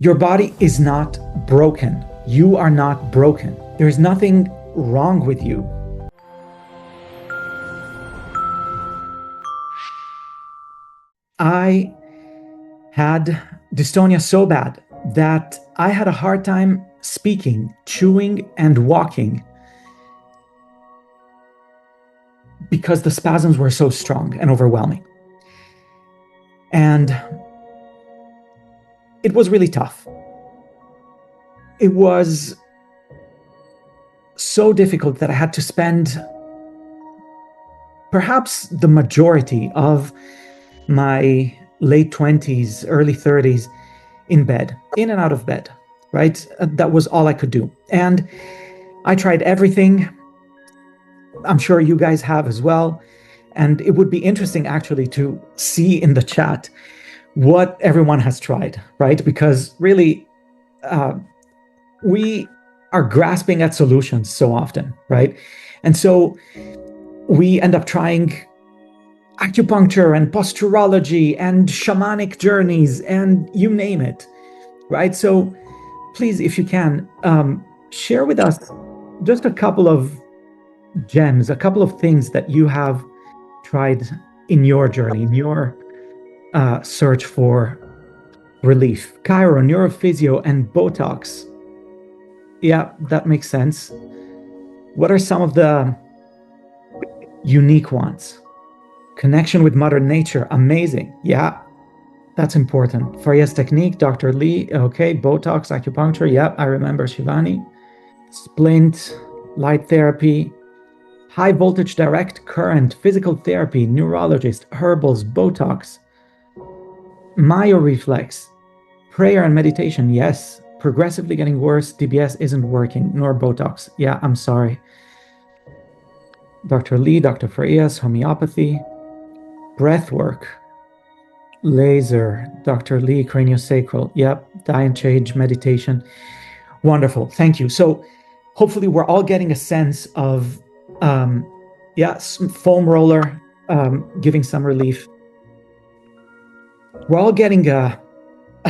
Your body is not broken. You are not broken. There's nothing wrong with you. I had dystonia so bad that I had a hard time speaking, chewing, and walking because the spasms were so strong and overwhelming. And it was really tough. It was so difficult that I had to spend perhaps the majority of my late 20s, early 30s in bed, in and out of bed, right? That was all I could do. And I tried everything. I'm sure you guys have as well. And it would be interesting actually to see in the chat what everyone has tried, right? Because really, we are grasping at solutions so often, right? And so we end up trying acupuncture and posturology and shamanic journeys and you name it, right? So please, if you can, share with us just a couple of gems, a couple of things that you have tried in your journey, in your search for relief. Chiro, neurophysio, and Botox. Yeah, that makes sense. What are some of the unique ones? Connection with Mother Nature, amazing. Yeah, that's important. Faria's technique, Dr. Lee, okay. Botox, acupuncture, yeah, I remember Shivani. Splint, light therapy, high voltage direct current, physical therapy, neurologist, herbals, Botox, myoreflex, prayer and meditation, yes. Progressively getting worse, DBS isn't working, nor Botox. Yeah, I'm sorry. Dr. Lee, Dr. Farias, homeopathy, breath work, laser, Dr. Lee, craniosacral, yep, diet change, meditation. Wonderful, thank you. So hopefully we're all getting a sense of, foam roller, giving some relief. We're all getting a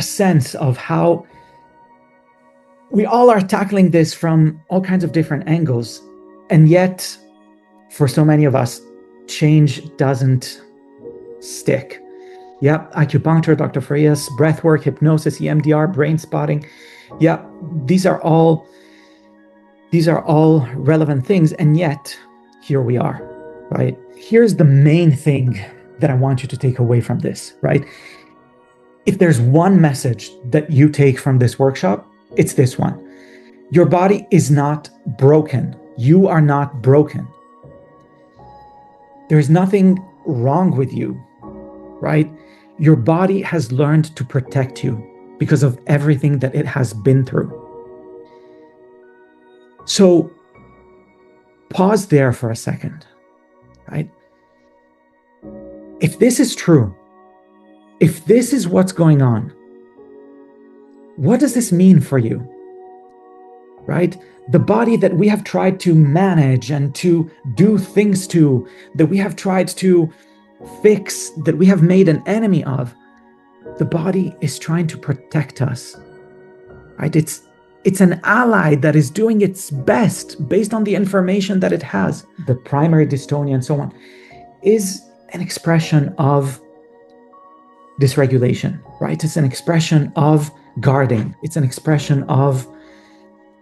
sense of how we all are tackling this from all kinds of different angles. And yet, for so many of us, change doesn't stick. Yep, acupuncture, Dr. Farias, breathwork, hypnosis, EMDR, brain spotting. Yep, these are all relevant things. And yet, here we are, right? Here's the main thing that I want you to take away from this, right? If there's one message that you take from this workshop, it's this one. Your body is not broken. You are not broken. There's nothing wrong with you, right? Your body has learned to protect you because of everything that it has been through. So pause there for a second, right? If this is true, if this is what's going on, what does this mean for you, right? The body that we have tried to manage and to do things to, that we have tried to fix, that we have made an enemy of, the body is trying to protect us, right? It's an ally that is doing its best based on the information that it has. The primary dystonia and so on is an expression of dysregulation, right? It's an expression of guarding. It's an expression of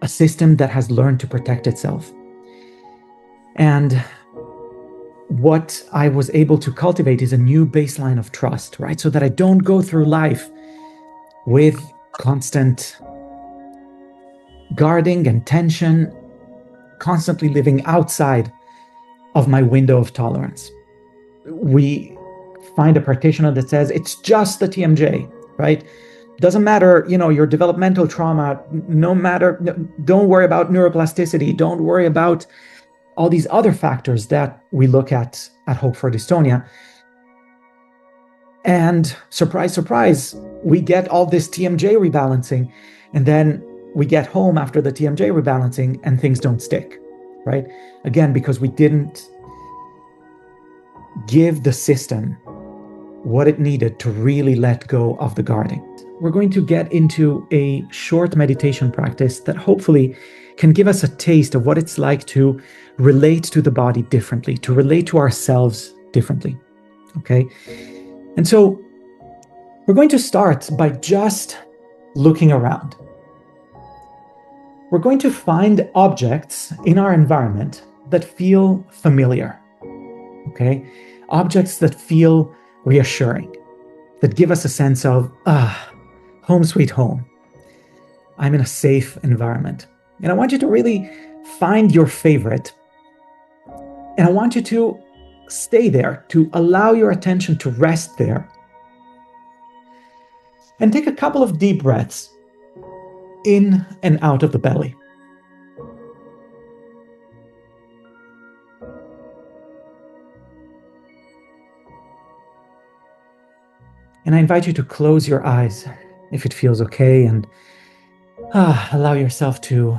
a system that has learned to protect itself. And what I was able to cultivate is a new baseline of trust, right? So that I don't go through life with constant guarding and tension, constantly living outside of my window of tolerance. We find a practitioner that says it's just the TMJ, right? Doesn't matter, your developmental trauma, don't worry about neuroplasticity, don't worry about all these other factors that we look at Hope for Dystonia. And surprise, surprise, we get all this TMJ rebalancing, and then we get home after the TMJ rebalancing and things don't stick, right? Again, because we didn't give the system what it needed to really let go of the guarding. we're going to get into a short meditation practice that hopefully can give us a taste of what it's like to relate to the body differently, to relate to ourselves differently. Okay? And so we're going to start by just looking around. We're going to find objects in our environment that feel familiar. Okay? Objects that feel reassuring, that give us a sense of, home sweet home. I'm in a safe environment. And I want you to really find your favorite. And I want you to stay there, to allow your attention to rest there. And take a couple of deep breaths in and out of the belly. And I invite you to close your eyes if it feels okay, and allow yourself to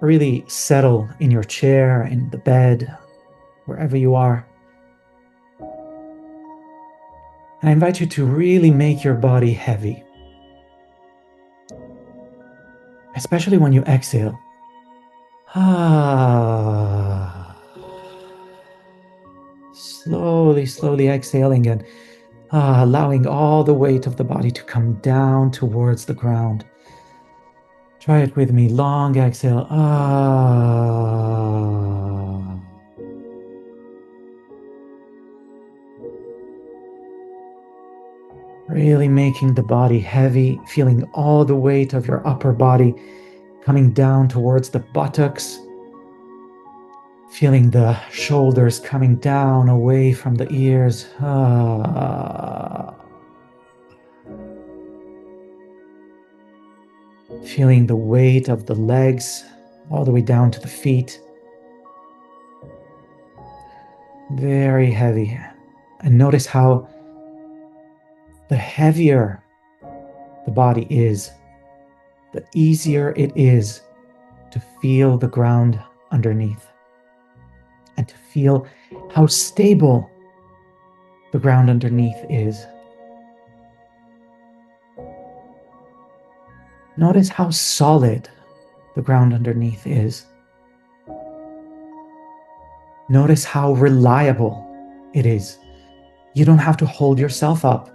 really settle in your chair, in the bed, wherever you are. And I invite you to really make your body heavy, especially when you exhale. Slowly exhaling and allowing all the weight of the body to come down towards the ground. Try it with me. Long exhale. Really making the body heavy, feeling all the weight of your upper body coming down towards the buttocks. Feeling the shoulders coming down away from the ears. Feeling the weight of the legs all the way down to the feet. Very heavy. And notice how the heavier the body is, the easier it is to feel the ground underneath and to feel how stable the ground underneath is. Notice how solid the ground underneath is. Notice how reliable it is. You don't have to hold yourself up.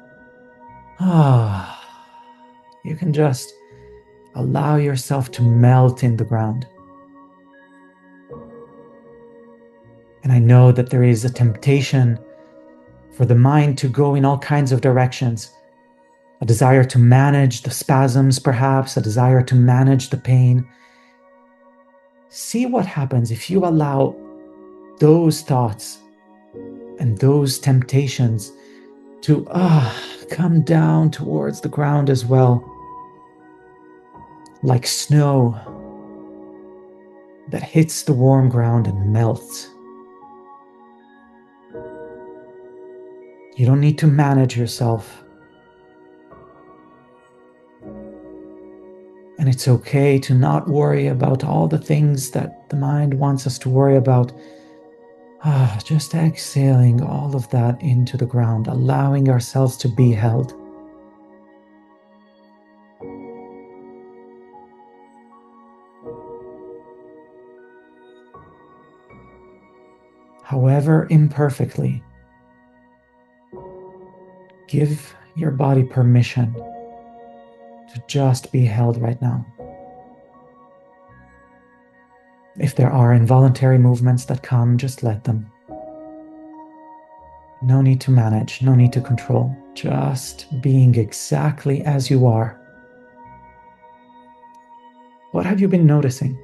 You can just allow yourself to melt in the ground. And I know that there is a temptation for the mind to go in all kinds of directions. A desire to manage the spasms, perhaps, a desire to manage the pain. See what happens if you allow those thoughts and those temptations to come down towards the ground as well, like snow that hits the warm ground and melts. You don't need to manage yourself. And it's okay to not worry about all the things that the mind wants us to worry about. Just exhaling all of that into the ground, allowing ourselves to be held. However imperfectly, give your body permission to just be held right now. If there are involuntary movements that come, just let them. No need to manage, no need to control, just being exactly as you are. What have you been noticing?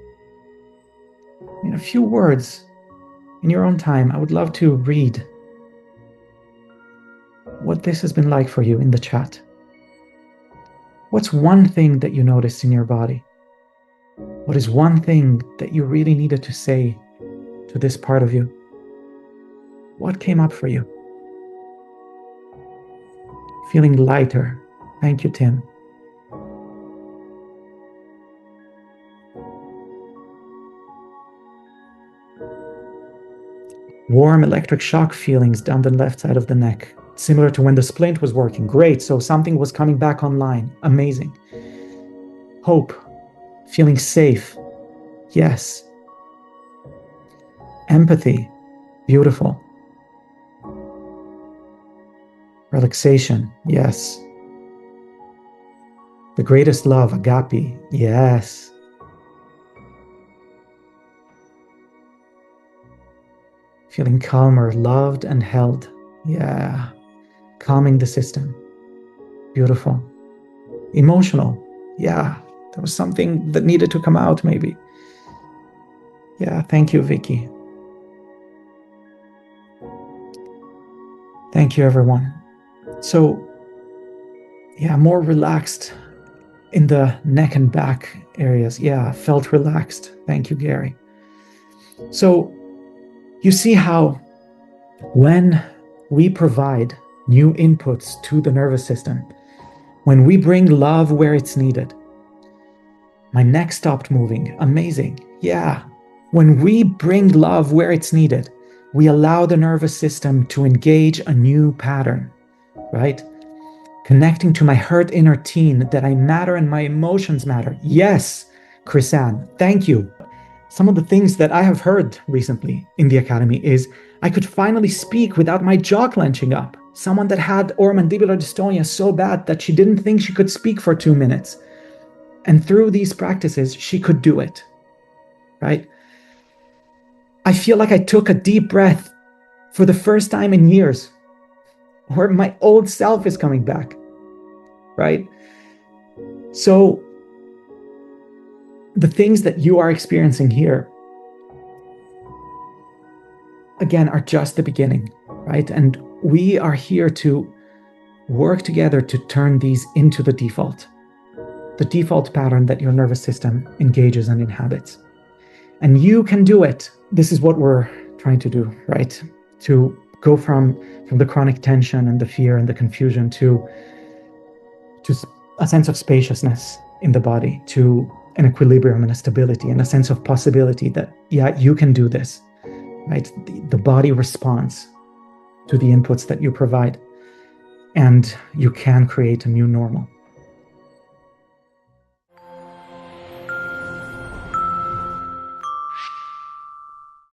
In a few words, in your own time, I would love to read what this has been like for you in the chat. What's one thing that you noticed in your body? What is one thing that you really needed to say to this part of you? What came up for you? Feeling lighter. Thank you, Tim. Warm electric shock feelings down the left side of the neck. similar to when the splint was working. Great. So something was coming back online. Amazing. Hope. Feeling safe. Yes. Empathy. Beautiful. Relaxation. Yes. The greatest love, agape. Yes. Feeling calmer, loved and held. Yeah. Calming the system. Beautiful. Emotional. Yeah. There was something that needed to come out, maybe. Yeah. Thank you, Vicky. Thank you, everyone. So, yeah, more relaxed in the neck and back areas. Yeah, felt relaxed. Thank you, Gary. So, you see how when we provide new inputs to the nervous system, when we bring love where it's needed, my neck stopped moving. Amazing. Yeah. When we bring love where it's needed, we allow the nervous system to engage a new pattern, right? Connecting to my hurt inner teen, that I matter and my emotions matter. Yes, Chrisanne, thank you. Some of the things that I have heard recently in the academy is I could finally speak without my jaw clenching up. Someone that had oromandibular dystonia so bad that she didn't think she could speak for 2 minutes. And through these practices, she could do it, right? I feel like I took a deep breath for the first time in years, where my old self is coming back, right? So the things that you are experiencing here, again, are just the beginning, right? And we are here to work together to turn these into the default pattern that your nervous system engages and inhabits. And you can do it. This is what we're trying to do, right? To go from the chronic tension and the fear and the confusion to a sense of spaciousness in the body, to an equilibrium and a stability and a sense of possibility that, yeah, you can do this, right? The body responds to the inputs that you provide, and you can create a new normal.